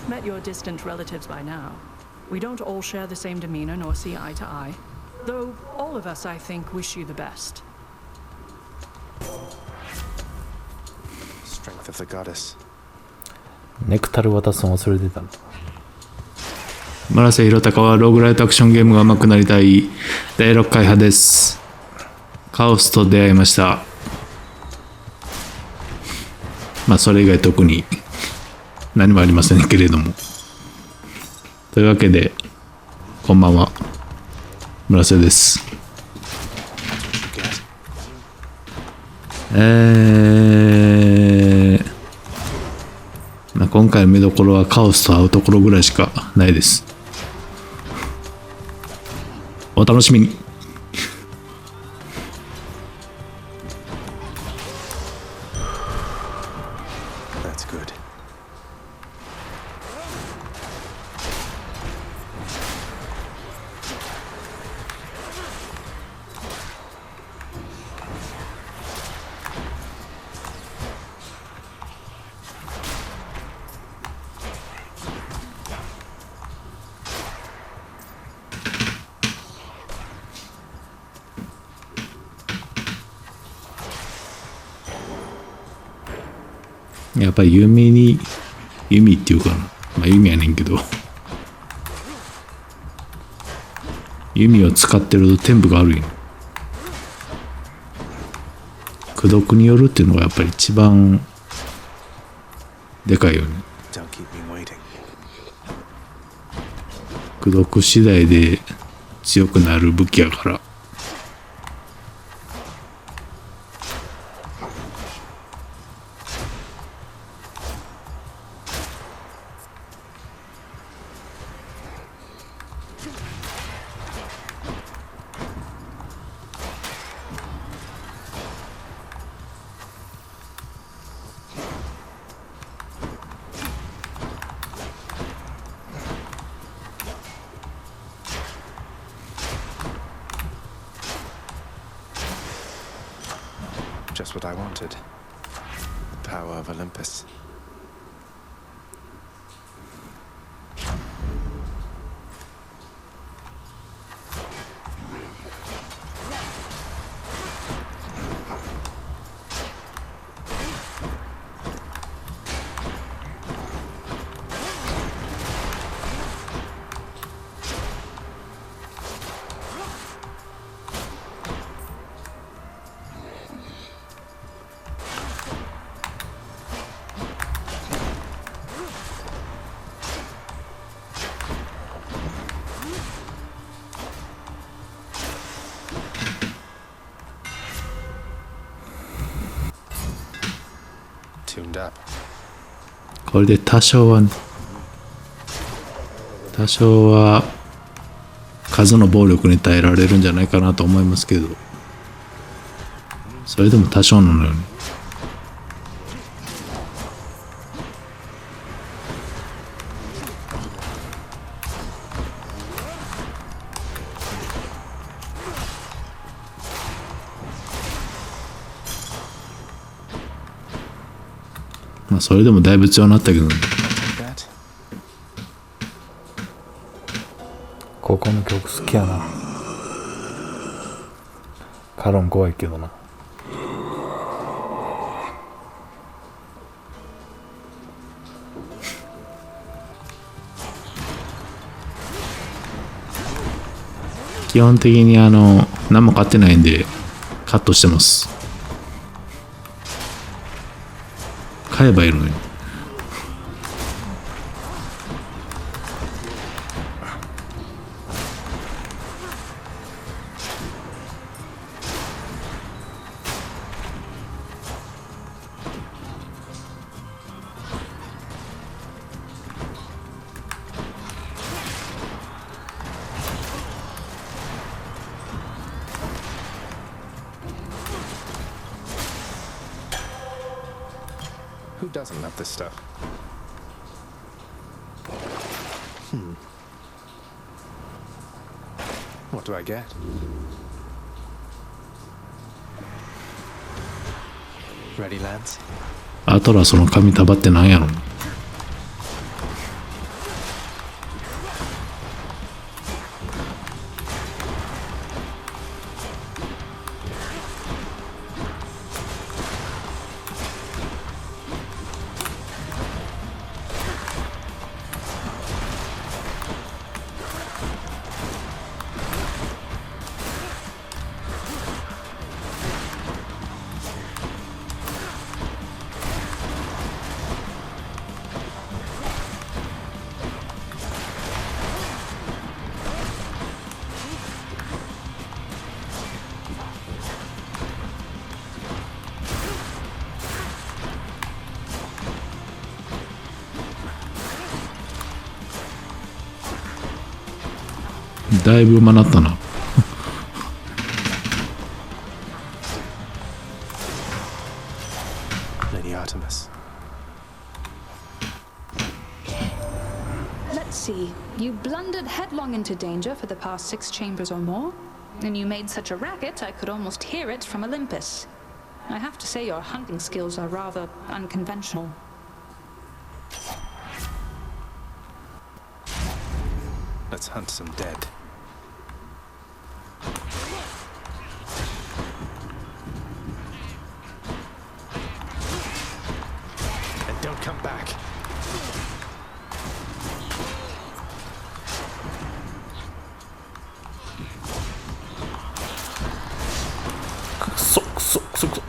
You've met your distant relatives by now. We don't all share the same demeanor nor see eye to eye. Though all of us, I think, wish you the best. Strength of the goddess. ネクタル渡すの忘れてたの。村瀬弘隆はローグライトアクションゲームが上手くなりたい第6回派です。カオスと出会いました。まあそれ以外特に何もありませんけれども。というわけでこんばんは、村瀬です。まあ、今回の見どころはカオスと会うところぐらいしかないです。お楽しみに。That's good. やっぱり弓っていうかな、まあ弓やねんけど、弓を使ってると天賦があるんよ。功徳によるっていうのがやっぱり一番でかいよね。Don't keep me waiting. 功徳次第で強くなる武器やから。Just what I wanted. The power of Olympus. これで多少は数の暴力に耐えられるんじゃないかなと思いますけど、それでも多少なのよね。まあそれでもだいぶ強くなったけどね。ここの曲好きやな。カロン怖いけどな。基本的に何も買ってないんでカットしてます。買えばいいのに。Who doesn't love this stuff? What do I get? Ready, lads? アトラスの紙束ってなんやろ。だいぶ学ったな。Lady Artemis. Let's see. You blundered headlong into danger for the past 6 chambers or more, and you made such a racket I could almost hear it from Olympus. I have to say your hunting skills are rather unconventional. Let's hunt some dead. And don't come back. くそくそくそくそ。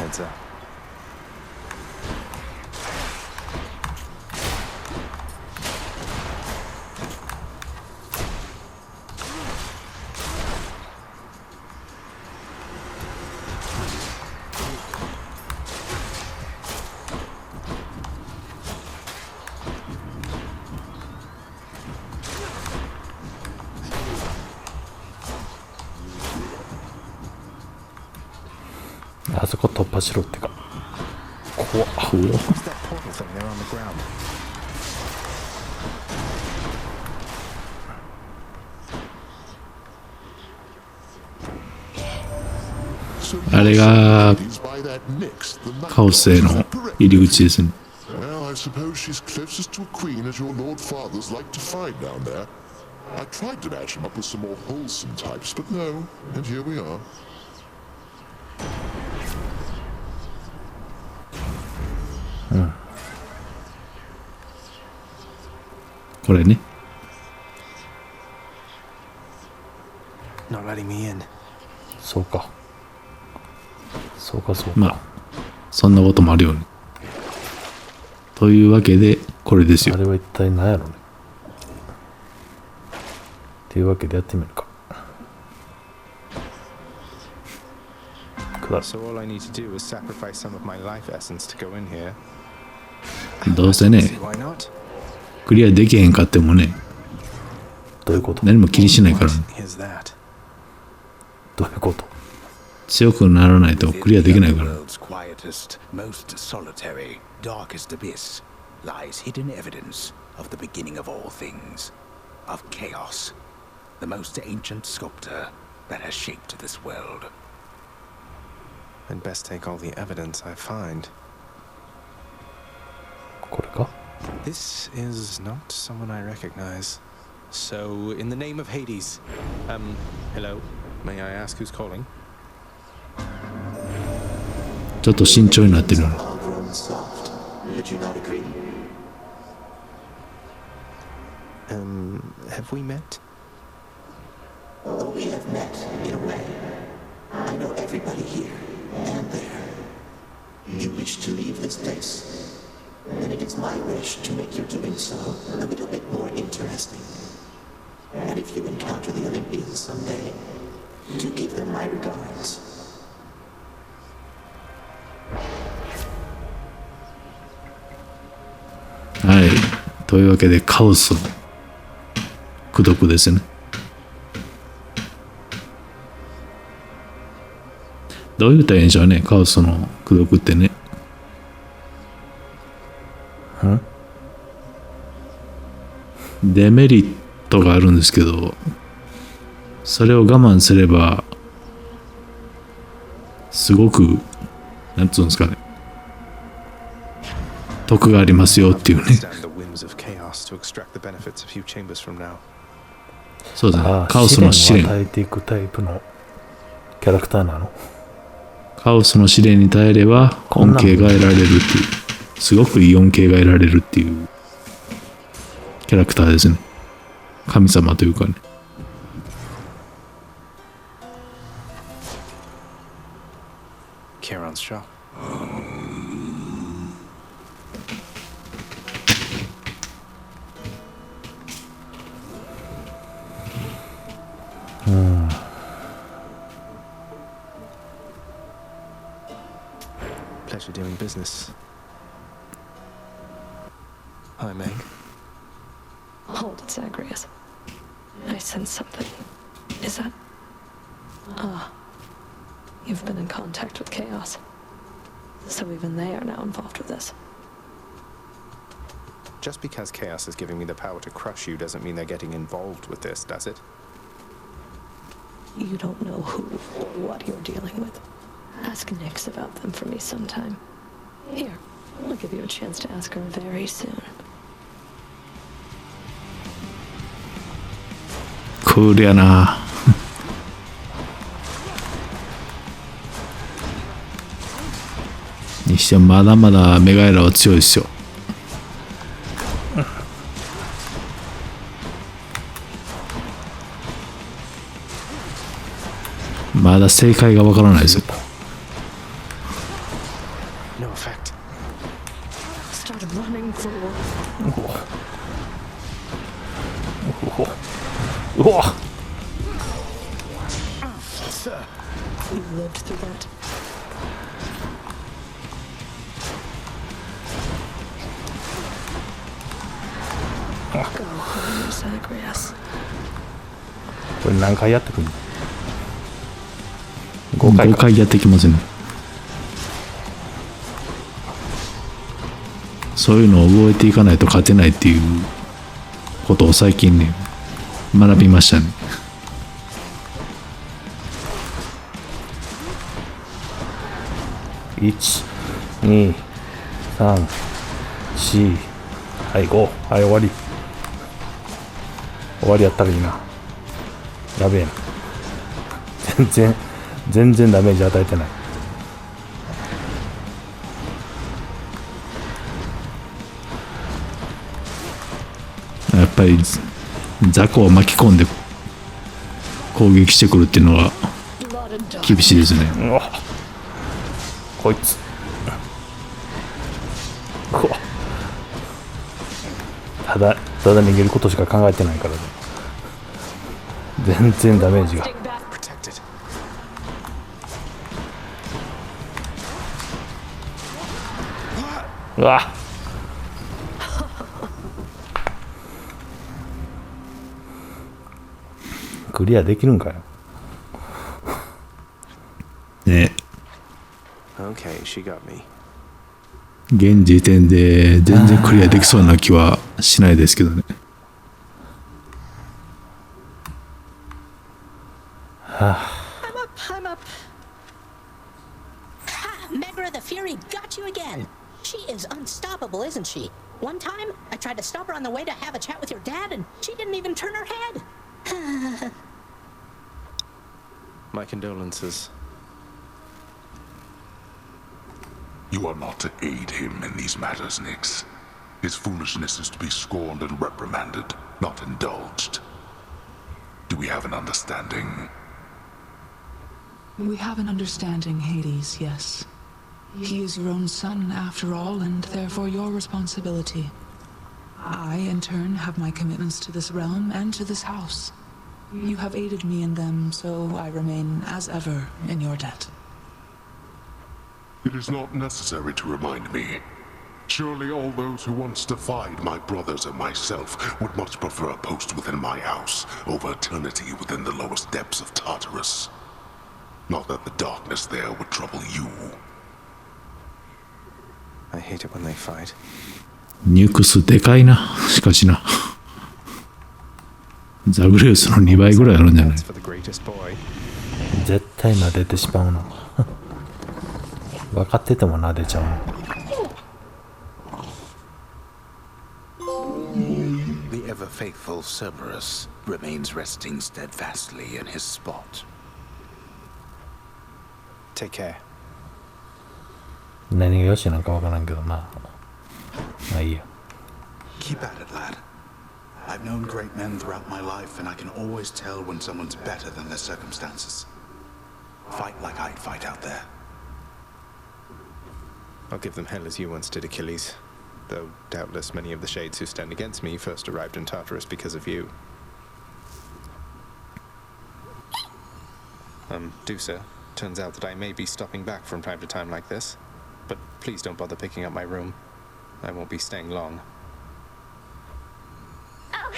Heads up. That's あそこ突破しろってか。怖っ。 What's that portal thing there on the ground? あれがカオスへの入り口ですね。 Well, I suppose she's closest to a queen as your lord fathers like to find down there. I tried to match him up with some more wholesome types, but no, and here we are. これね。 Not letting me in. そうか。そうかそうか。まあそんなこともあるよね。というわけでこれですよ。あれは一体何やろね。っていうわけでやってみるか。くだ So all I need to do is sacrifice some of my life essence to go in here. どうせね Why not? クリアできへんかってもね、どういうこと？何も気にしないから、ね、 Here's that. どういうこと？強くならないとクリアできないから。 world's quietest, most solitary, darkest abyss lies hidden evidence of the beginning of all things, of chaos, the most ancient sculptor that has shaped this world. I'd best take all the evidence I find. これか？ This is not someone I recognize. So, in the name of Hades, hello. May I ask who's calling? ちょっと慎重になってるよね。 Have we met? Oh, we have met, in a way. I know everybody here and there. You wish to leave this place? Then it is my wish to make your doing so a little bit more interesting. And if you encounter the Olympians someday, do give them my regards. はい。というわけでカオスの功徳ですね。どう言ったらいいんでしょうね、カオスの功徳ってね。デメリットがあるんですけど、それを我慢すればすごくなんつうんですかね、得がありますよっていうね。 Stand the whims of chaos to extract the benefits a few chambers from now. そうですね、ああ、カオスの試練。試練を与えていくタイプのキャラクターなの？カオスの試練に耐えれば恩恵が得られるっていう、すごくいい恩恵が得られるっていうキャラクターですね。神様というかね。Kieran's shop. Pleasure doing business. Hi, Meg. Hold it, Zagreus. I sense something. Is that... Ah. You've been in contact with Chaos. So even they are now involved with this. Just because Chaos is giving me the power to crush you doesn't mean they're getting involved with this, does it? You don't know who or what you're dealing with. Ask Nyx about them for me sometime. Here, I'll give you a chance to ask her very soon. クールやな。にしてもまだまだメガエラは強いですよ。まだ正解がわからないですよ。No effect. Start running, fool. うわ You lived through that. Go home, Zagreus. これ何回やってくるの5回やってきますね。そういうのを覚えていかないと勝てないっていうことを最近ね学びましたね。1、2、3、4、はい、5、はい、終わり。終わりやったらいいな。やべえな。全然ダメージ与えてない。やっぱり雑魚を巻き込んで攻撃してくるっていうのは厳しいですね。うわこいつうわただ逃げることしか考えてないからね。全然ダメージが。うわクリアできるんかよ。ね、 Okay, she got me. 現時点で全然クリアできそうな気はしないですけどね。I'm up. Ha! Megra the Fury got you again. She is unstoppable, isn't she? One time, I tried to stop her on the way to have a chat with your dad, and she didn't even turn her head. My condolences. You are not to aid him in these matters, Nyx. His foolishness is to be scorned and reprimanded, not indulged. Do we have an understanding? We have an understanding, Hades, yes. He is your own son, after all, and therefore your responsibility. I, in turn, have my commitments to this realm and to this house. You have aided me in them, so I remain, as ever, in your debt. It is not necessary to remind me. Surely all those who once defied my brothers and myself would much prefer a post within my house over eternity within the lowest depths of Tartarus. Not that the darkness there would trouble you. I hate it when they fight. ニュクスでかいな。しかしな。ザグレウスの2倍ぐらいあるんじゃない？ For the greatest boy. 絶対撫でてしまうな。分かってても撫でちゃうな。The ever-faithful Cerberus remains resting steadfastly in his spot. Take care. 何がよしなんかわからんけど、まあいいや。 Keep at it, lad. I've known great men throughout my life, and I can always tell when someone's better than their circumstances. Fight like I'd fight out there. I'll give them hell as you once did Achilles, though doubtless many of the shades who stand against me first arrived in Tartarus because of you. Dusa, turns out that I may be stopping back from time to time like this, but please don't bother picking up my room. I won't be staying long. Oh,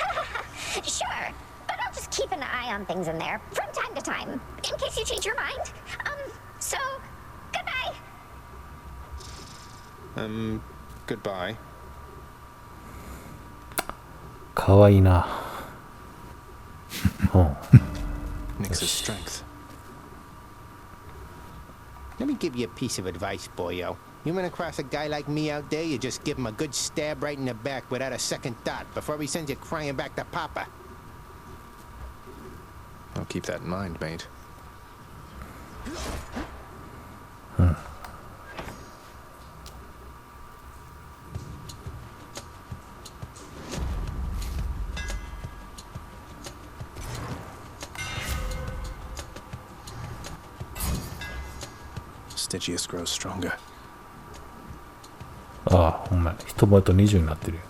sure, but I'll just keep an eye on things in there from time to time, in case you change your mind. So, goodbye. Goodbye. かわいいな。Nix's strength. Let me give you a piece of advice, boyo. You run across a guy like me out there, you just give him a good stab right in the back without a second thought before he sends you crying back to Papa. I'll keep that in mind, mate. Stygius grows stronger. ああ、ほんまや。一晩と20になってるよ。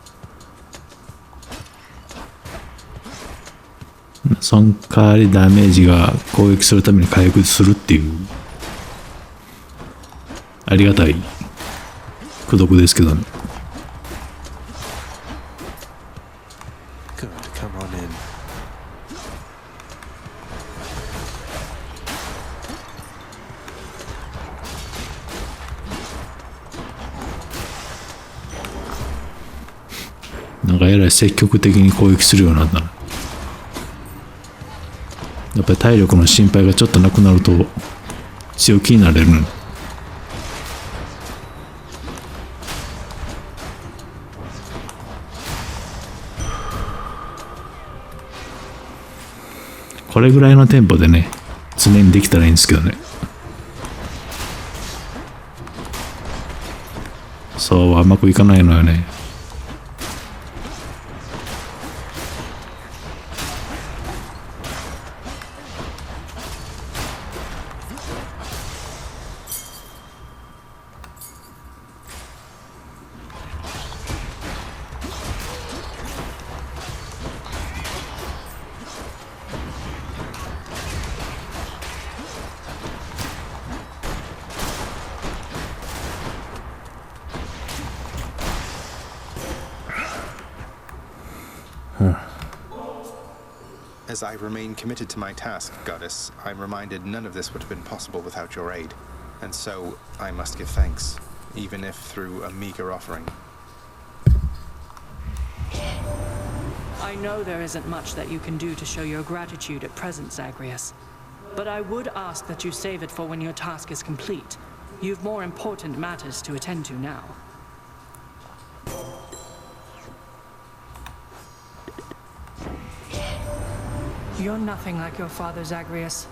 その代わりダメージが攻撃するために回復するっていうありがたい功徳ですけどね。Good, come on in. なんかえらい積極的に攻撃するようになったな。やっぱり体力の心配がちょっとなくなると強気になれるの。これぐらいのテンポでね、常にできたらいいんですけどね。そうはうまくいかないのよね。As I remain committed to my task, Goddess, I'm reminded none of this would have been possible without your aid. And so, I must give thanks, even if through a meager offering. I know there isn't much that you can do to show your gratitude at present, Zagreus. But I would ask that you save it for when your task is complete. You've more important matters to attend to now. You're nothing like your father, Zagreus.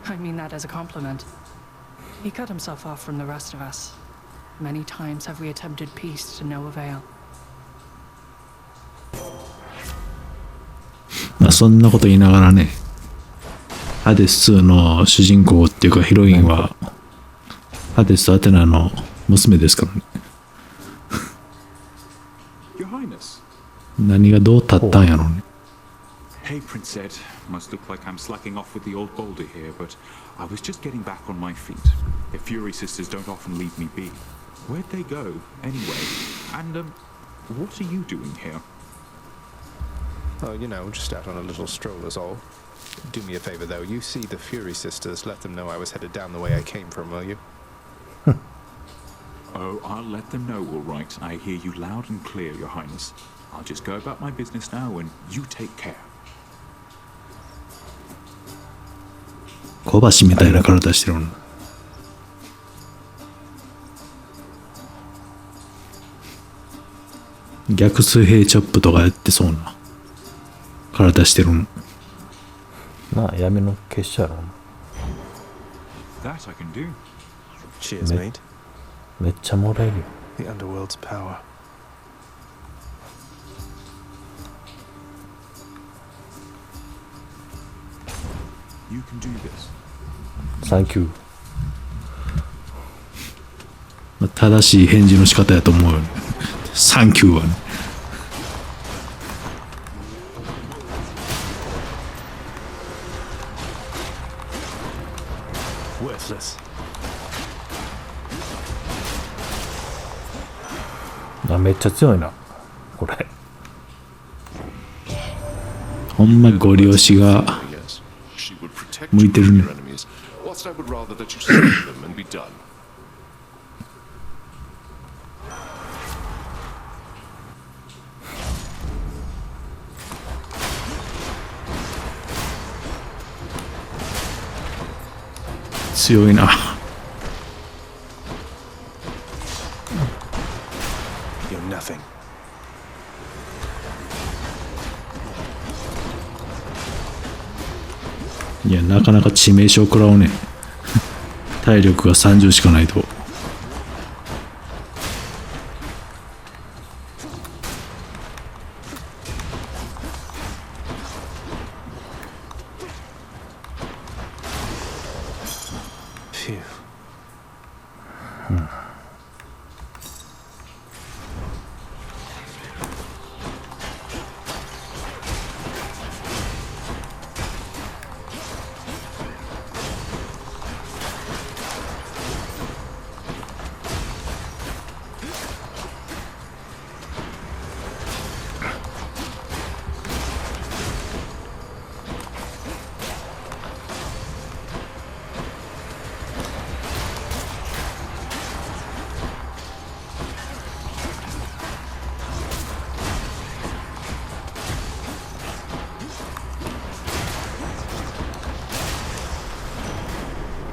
I mean that as a compliment. He cut himself off from the rest of us. Many times have we attempted peace to no avail. まあそんなこと言いながらね、ハデス2の主人公っていうかヒロインはハデスとアテナの娘ですからね。Your Highness. 何がどう立ったんやろね。Hey, Prince Ed. Must look like I'm slacking off with the old boulder here, but I was just getting back on my feet. The Fury Sisters don't often leave me be. Where'd they go, anyway? And, what are you doing here? Oh, you know, just out on a little stroll is all. Do me a favor, though. You see the Fury Sisters, let them know I was headed down the way I came from, will you? Oh, I'll let them know, all right. I hear you loud and clear, Your Highness. I'll just go about my business now, and you take care. 小橋みたいな体してるの。逆水平チョップとかやってそうな体してるの。まあ闇の結社やろ。 That I can do. Cheers, mate. めっちゃもらえるよ。 The underworld's power. You can do this. サンキュー。まあ正しい返事の仕方やと思うよね。サンキューはね。Worthless. あ、めっちゃ強いなこれ。ほんまご利用しが She would protect 向いてるね。 your enemies, whilst I would rather that you slay them and be done. 強いな。 You're nothing. いや、なかなか致命傷食らうね。体力が30しかないと。Phew.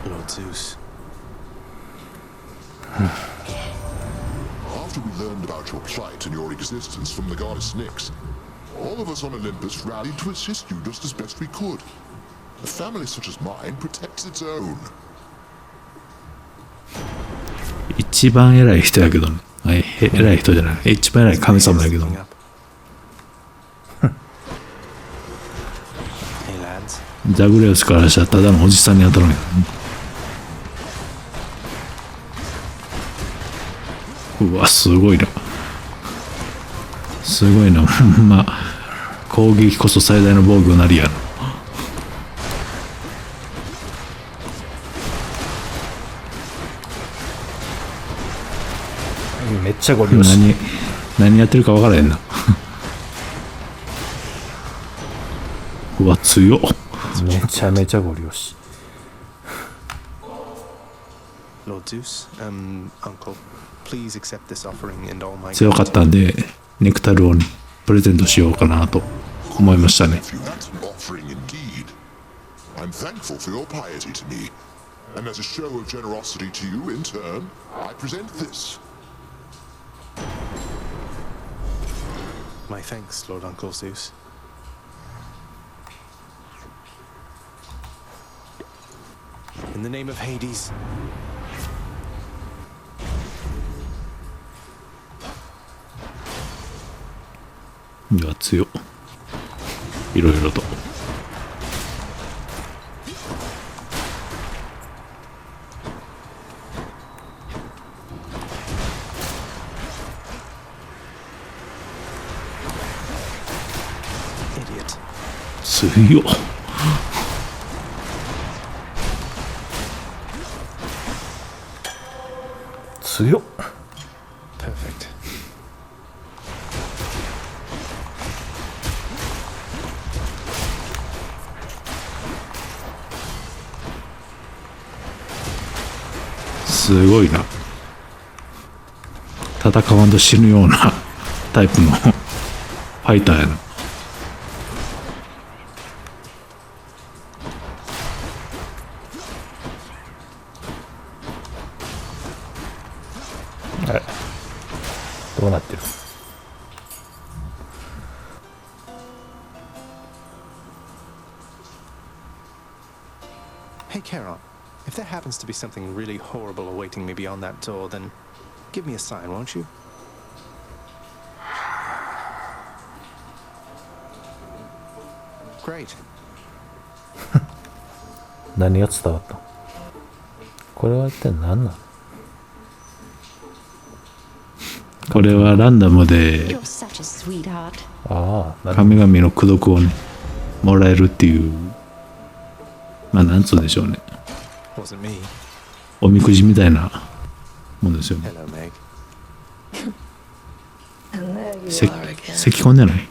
Lord Zeus. After we learned about your plight and your existence from the goddess Nyx, all of us on Olympus rallied to assist you just as best we could. A family such as mine protects its own. 一番偉い人やけどね。偉い人じゃない。一番偉い神様やけどね。 Hey lads. ザグレウスからしたらただのおじさんに当たるんやからね。うわ、すごいな。すごいな。ほんま攻撃こそ最大の防御なりやな。めっちゃご利用し。何やってるか分からへんな。うわ、強っ。めちゃめちゃご利用し。 Lord Zeus, Uncle, please accept this offering and all my 強かったんでネクタルをねプレゼントしようかなと思いましたね。 Nephew, that's an offering indeed. I'm thankful for your piety to me, and as a show of generosity to you in turn, I present this. My thanks, Lord Uncle Zeus. In the name of Hades. いや強っ。いろいろと。Idiot. 強っ。強っ。 Perfect. すごいな。戦わんと死ぬようなタイプのファイターやな。はい。どうなってる？ Hey, Charon. If there happens to be something really horrible awaiting me beyond that door, then give me a sign, won't you? Great. 何が伝わった？これは一体何なの？これはランダムで神々の功徳をねもらえるっていう、まあなんつうんでしょうね、おみくじみたいなもんですよね。咳込んでない？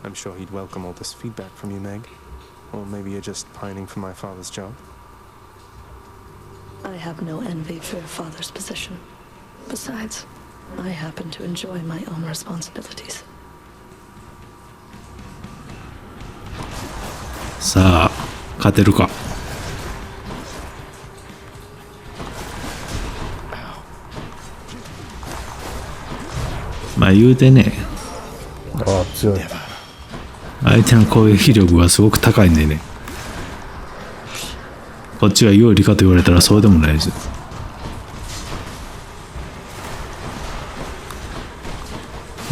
I'm sure he'd welcome all this feedback from you, Meg. Or maybe you're just pining for my father's job. I have no envy for your father's position. Besides, I happen to enjoy my own responsibilities. さあ、勝てるか。まあ言うてね、強い。相手の攻撃力がすごく高いんでね、こっちが有利かと言われたらそうでもないですよ。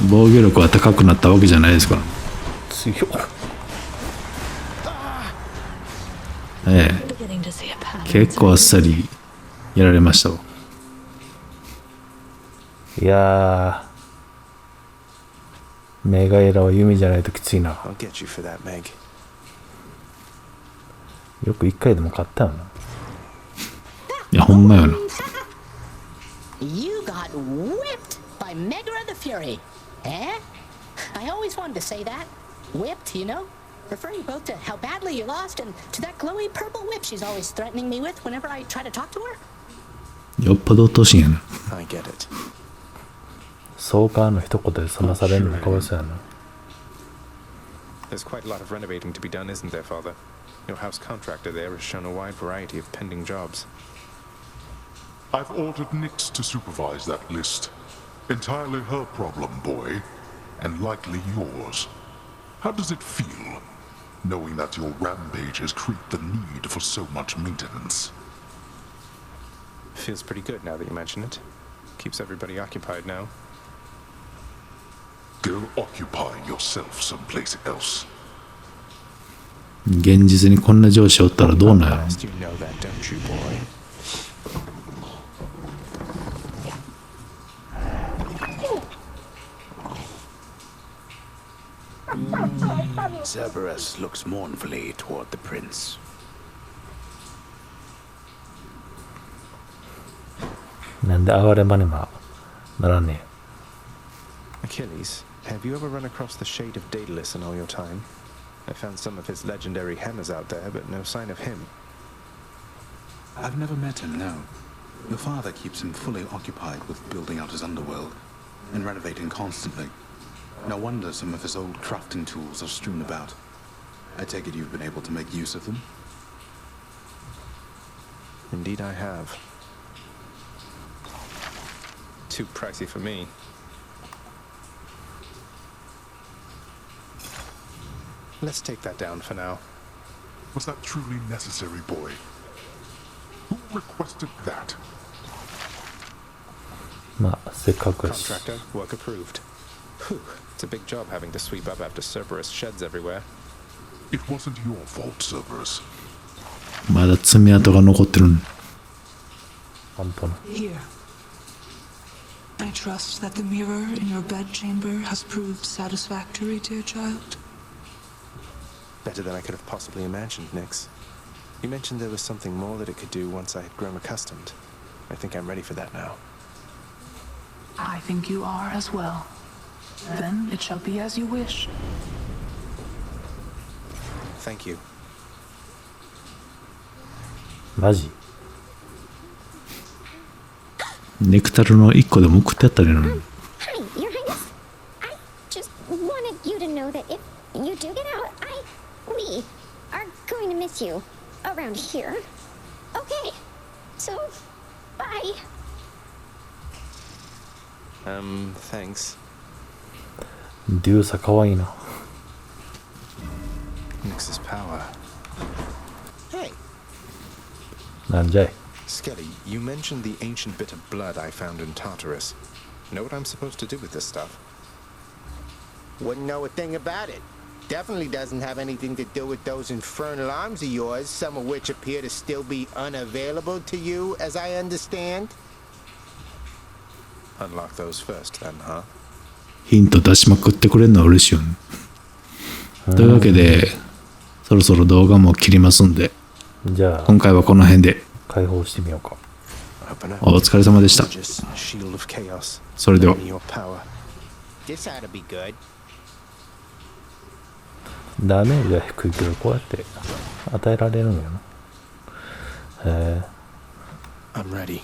防御力は高くなったわけじゃないですから。強い。ええ、結構あっさりやられましたわ。いやー、メガエラは弓じゃないときついな。よく一回でも勝ったよな。いや、ほんまよな。You got whipped by Megra the Fury, eh? I always wanted to say that. Whipped, you know? Referring both to how badly you lost and to that glowy purple whip she's always threatening me with whenever I try to talk to her. よっぽど鬱陶しいんやな。I get it. ソーカーの一言で済まされるのかわいそうやな。There's quite a lot of renovating to be done, isn't there, Father? Your house contractor there has shown a wide variety of pending jobs. I've ordered Nyx to supervise that list. Entirely her problem, boy, and likely yours. How does it feel, knowing that your rampages create the need for so much maintenance? Feels pretty good now that you mention it. Keeps everybody occupied now. Go occupy yourself someplace else. 現実にこんな上司おったらどうなる？ You know that, don't you, boy? Cerberus looks mournfully toward the prince. なんで哀れまねばならねえ。 Achilles, have you ever run across the shade of Daedalus in all your time? I found some of his legendary hammers out there, but no sign of him. I've never met him, no. Your father keeps him fully occupied with building out his underworld and renovating constantly. No wonder some of his old crafting tools are strewn about. I take it you've been able to make use of them? Indeed I have. Too pricey for me. Let's take that down for now. Was that truly necessary, boy? Who requested that? まあ、せっかくやし。 Contractor, work approved. Whew, it's a big job having to sweep up after Cerberus sheds everywhere. It wasn't your fault, Cerberus. まだ爪痕が残ってるん。本当の。 Here. I trust that the mirror in your bedchamber has proved satisfactory, dear child. Better than I could have possibly imagined, Nyx. You mentioned there was something more that it could do once I had grown accustomed. I think I'm ready for that now. I think you are as well. Then it shall be as you wish. Thank you. マジ？ネクタルの一個でも送ってやったらいいのに。Honey, Your Highness, I just wanted you to know that if you do get out, we are going to miss you around here. Okay, so bye. Thanks. デューサかわいいな。Nix's power. Hey, なんじゃい。 Skelly, you mentioned the ancient bit of blood I found in Tartarus. Know what I'm supposed to do with this stuff? wouldn't know a thing about it. Definitely doesn't have anything to do with those infernal arms of yours, some of which appear to still be unavailable to you, as I understand. Unlock those first, then, huh? ヒント出しまくってくれるのは嬉しいよね。というわけで、そろそろ動画も切りますんで、じゃあ今回はこの辺で。解放してみようか。お疲れ様でした。それでは。This ought to be good. ダメージは低いけど、こうやって与えられるのよな。へえ。I'm ready.